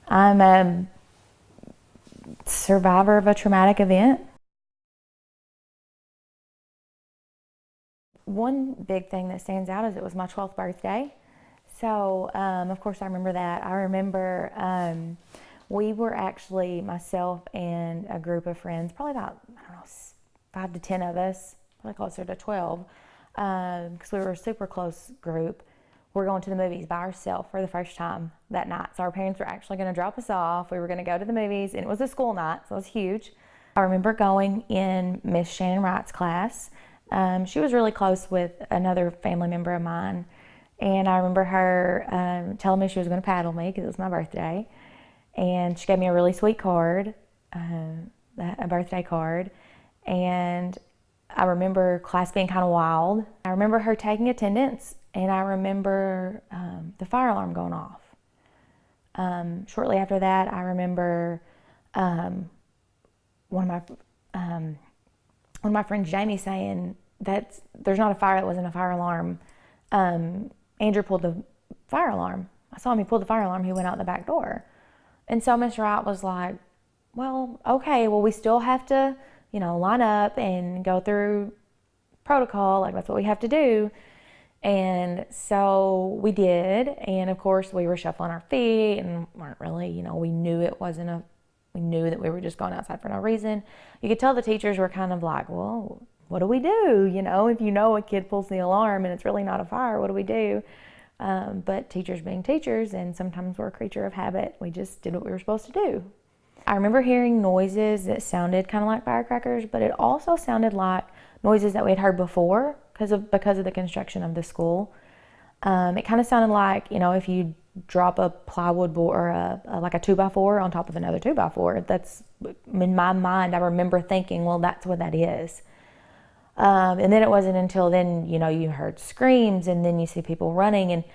I'm a survivor of a traumatic event. One big thing that stands out is it was my 12th birthday. So, of course, I remember that. I remember we were actually, myself and a group of friends, probably about, I don't know, 5 to 10 of us, probably closer to 12, because we were a super close group. We're going to the movies by ourselves for the first time that night. So our parents were actually going to drop us off. We were going to go to the movies, and it was a school night, so it was huge. I remember going in Miss Shannon Wright's class. She was really close with another family member of mine, and I remember her telling me she was going to paddle me because it was my birthday, and she gave me a really sweet card, a birthday card, and I remember class being kind of wild. I remember her taking attendance, and I remember the fire alarm going off. Shortly after that, I remember one of my friends, Jamie, saying that there's not a fire. It wasn't a fire alarm. Andrew pulled the fire alarm. I saw him. He pulled the fire alarm. He went out the back door. And so Mr. Wright was like, well, okay, well, we still have to, line up and go through protocol. Like, that's what we have to do. And so we did. And of course, we were shuffling our feet and weren't really, we knew it wasn't we knew that we were just going outside for no reason. You could tell the teachers were kind of like, well, what do we do? If a kid pulls the alarm and it's really not a fire, what do we do? But teachers being teachers, and sometimes we're a creature of habit, we just did what we were supposed to do. I remember hearing noises that sounded kind of like firecrackers, but it also sounded like noises that we had heard before because of the construction of the school. It kind of sounded like, if you drop a plywood board or like a 2x4 on top of another 2x4. That's in my mind. I remember thinking, well, that's what that is. And then it wasn't until then, you heard screams and then you see people running. And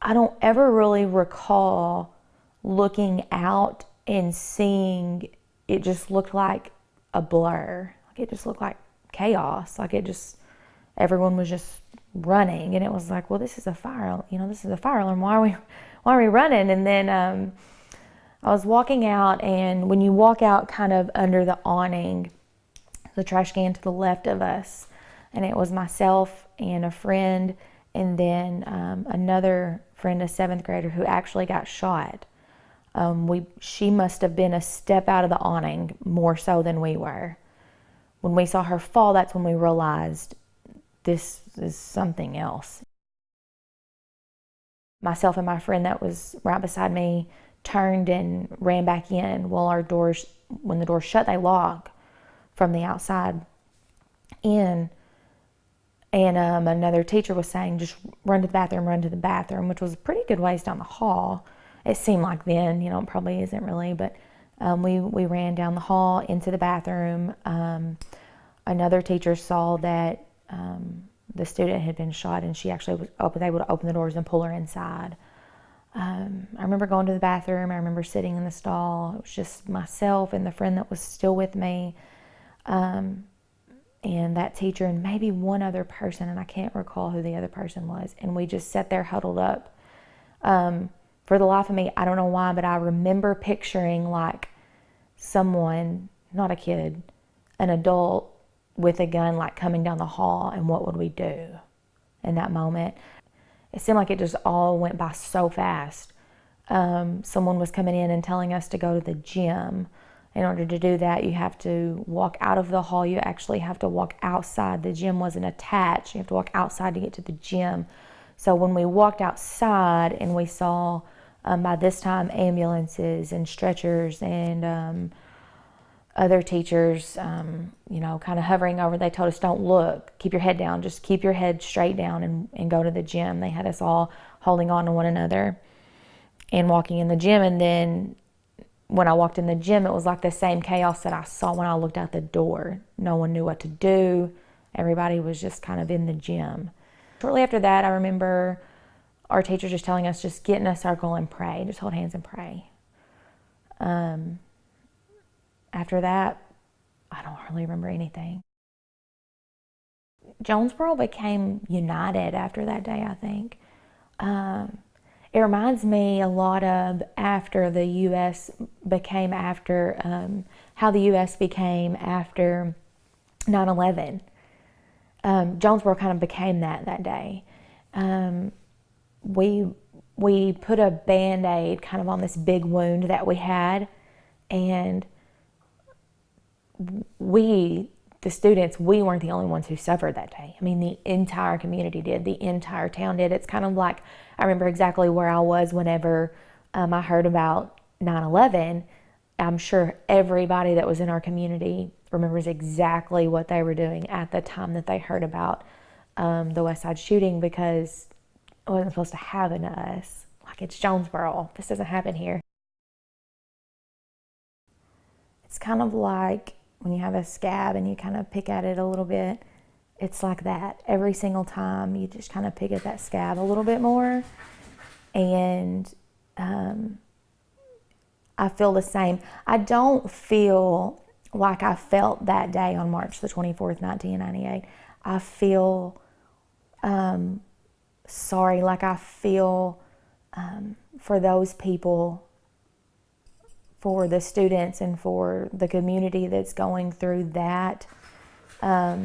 I don't ever really recall looking out and seeing it. Just looked like a blur. Like it just looked like chaos. Like everyone was just running, and it was like, well, this is a fire, this is a fire alarm. Why are we running? And then I was walking out, and when you walk out kind of under the awning, the trash can to the left of us, and it was myself and a friend, and then another friend, a 7th grader who actually got shot. She must have been a step out of the awning more so than we were. When we saw her fall, that's when we realized this is something else. Myself and my friend that was right beside me turned and ran back in. Well, when the doors shut, they lock from the outside in. And another teacher was saying, just run to the bathroom, which was a pretty good ways down the hall. It seemed like then, it probably isn't really, but we ran down the hall into the bathroom. Another teacher saw that the student had been shot, and she actually was able to open the doors and pull her inside. I remember going to the bathroom. I remember sitting in the stall. It was just myself and the friend that was still with me, and that teacher and maybe one other person, and I can't recall who the other person was. And we just sat there huddled up. For the life of me, I don't know why, but I remember picturing like someone, not a kid, an adult, with a gun, like coming down the hall, and what would we do in that moment? It seemed like it just all went by so fast. Someone was coming in and telling us to go to the gym. In order to do that, you have to walk out of the hall. You actually have to walk outside. The gym wasn't attached. You have to walk outside to get to the gym. So when we walked outside and we saw, by this time, ambulances and stretchers and other teachers, kind of hovering over. They told us, don't look, keep your head down, just keep your head straight down and go to the gym. They had us all holding on to one another and walking in the gym. And then when I walked in the gym, it was like the same chaos that I saw when I looked out the door. No one knew what to do. Everybody was just kind of in the gym. Shortly after that, I remember our teacher just telling us, just get in a circle and pray, just hold hands and pray. After that, I don't really remember anything. Jonesboro became united after that day, I think. It reminds me a lot of after the U.S. became how the U.S. became after 9/11. Jonesboro kind of became that day. We put a Band-Aid kind of on this big wound that we had, and the students, we weren't the only ones who suffered that day. I mean, the entire community did. The entire town did. It's kind of like, I remember exactly where I was whenever I heard about 9/11. I'm sure everybody that was in our community remembers exactly what they were doing at the time that they heard about the West Side shooting, because it wasn't supposed to happen to us. Like, it's Jonesboro. This doesn't happen here. It's kind of like when you have a scab and you kind of pick at it a little bit. It's like that. Every single time you just kind of pick at that scab a little bit more. And I feel the same. I don't feel like I felt that day on March the 24th, 1998. I feel sorry, like I feel for those people, for the students and for the community that's going through that. I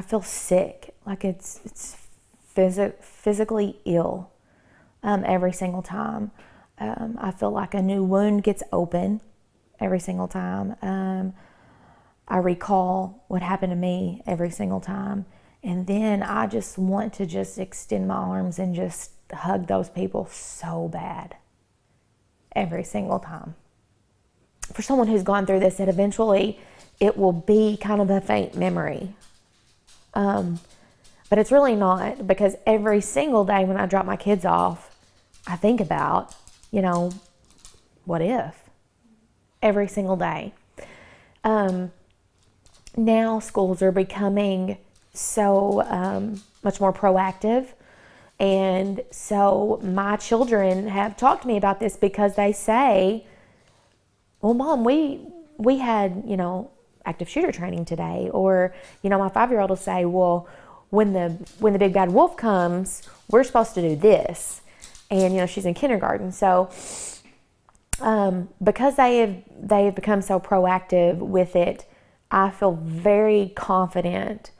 feel sick, like it's physically ill every single time. I feel like a new wound gets open every single time. I recall what happened to me every single time. And then I just want to just extend my arms and just hug those people so bad every single time. For someone who's gone through this, that eventually it will be kind of a faint memory. But it's really not, because every single day when I drop my kids off, I think about, what if? Every single day. Now schools are becoming so much more proactive. And so my children have talked to me about this, because they say, well, Mom, we had, active shooter training today. Or, my 5-year-old will say, well, when the big bad wolf comes, we're supposed to do this. And, she's in kindergarten. So because they have become so proactive with it, I feel very confident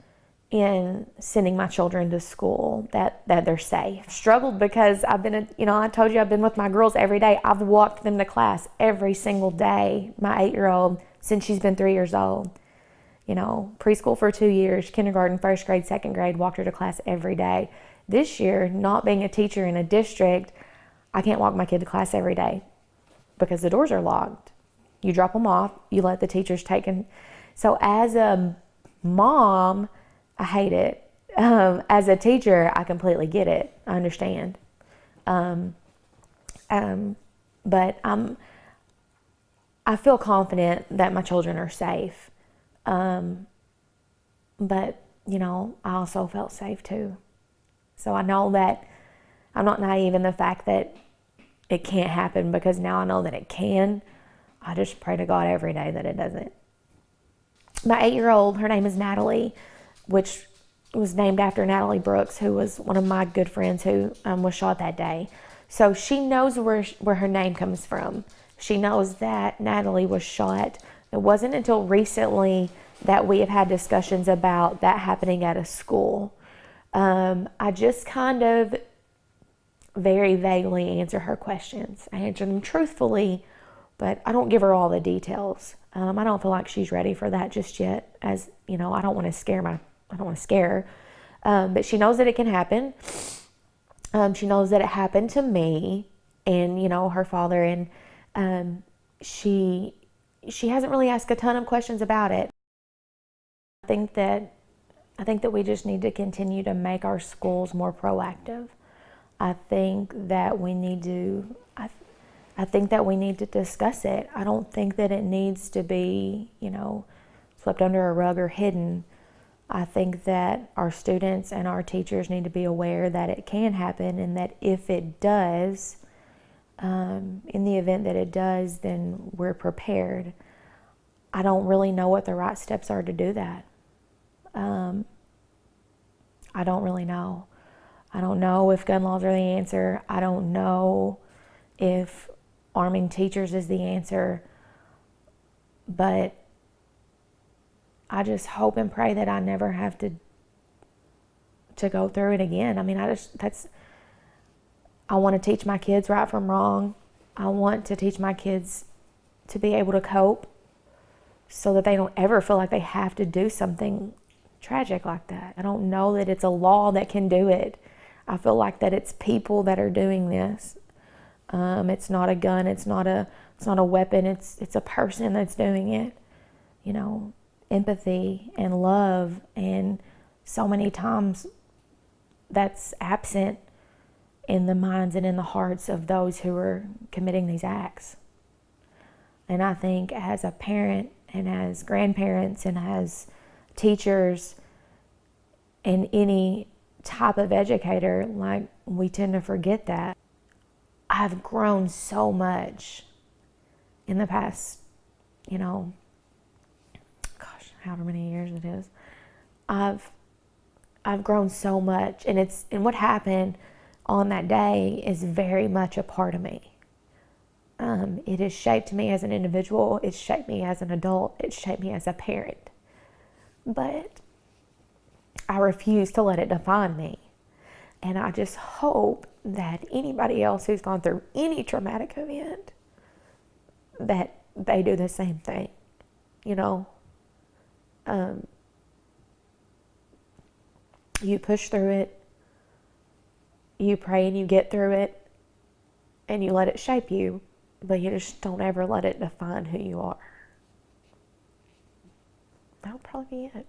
in sending my children to school, that they're safe. Struggled because I've been, I told you I've been with my girls every day. I've walked them to class every single day. My 8-year-old, since she's been 3 years old, preschool for 2 years, kindergarten, first grade, second grade, walked her to class every day. This year, not being a teacher in a district, I can't walk my kid to class every day because the doors are locked. You drop them off, you let the teachers take them. So as a mom, I hate it. As a teacher, I completely get it. I understand. But I feel confident that my children are safe. But, I also felt safe too. So I know that I'm not naive in the fact that it can't happen, because now I know that it can. I just pray to God every day that it doesn't. My 8-year-old, her name is Natalie, which was named after Natalie Brooks, who was one of my good friends who was shot that day. So she knows where her name comes from. She knows that Natalie was shot. It wasn't until recently that we have had discussions about that happening at a school. I just kind of very vaguely answer her questions. I answer them truthfully, but I don't give her all the details. I don't feel like she's ready for that just yet. As I don't want to scare her. But she knows that it can happen. She knows that it happened to me and, her father. And she hasn't really asked a ton of questions about it. I think that we just need to continue to make our schools more proactive. I think that we need to discuss it. I don't think that it needs to be, swept under a rug or hidden. I think that our students and our teachers need to be aware that it can happen, and that if it does, in the event that it does, then we're prepared. I don't really know what the right steps are to do that. I don't really know. I don't know if gun laws are the answer. I don't know if arming teachers is the answer. But I just hope and pray that I never have to go through it again. I mean, I want to teach my kids right from wrong. I want to teach my kids to be able to cope so that they don't ever feel like they have to do something tragic like that. I don't know that it's a law that can do it. I feel like that it's people that are doing this. It's not a gun. It's not a weapon. It's a person that's doing it. You know, empathy and love, and so many times that's absent in the minds and in the hearts of those who are committing these acts. And I think as a parent and as grandparents and as teachers and any type of educator, like, we tend to forget that. I've grown so much in the past, however many years it is. I've grown so much, and what happened on that day is very much a part of me. It has shaped me as an individual. It's shaped me as an adult. It's shaped me as a parent. But I refuse to let it define me. And I just hope that anybody else who's gone through any traumatic event, that they do the same thing, You push through it, you pray and you get through it, and you let it shape you, but you just don't ever let it define who you are. That'll probably be it.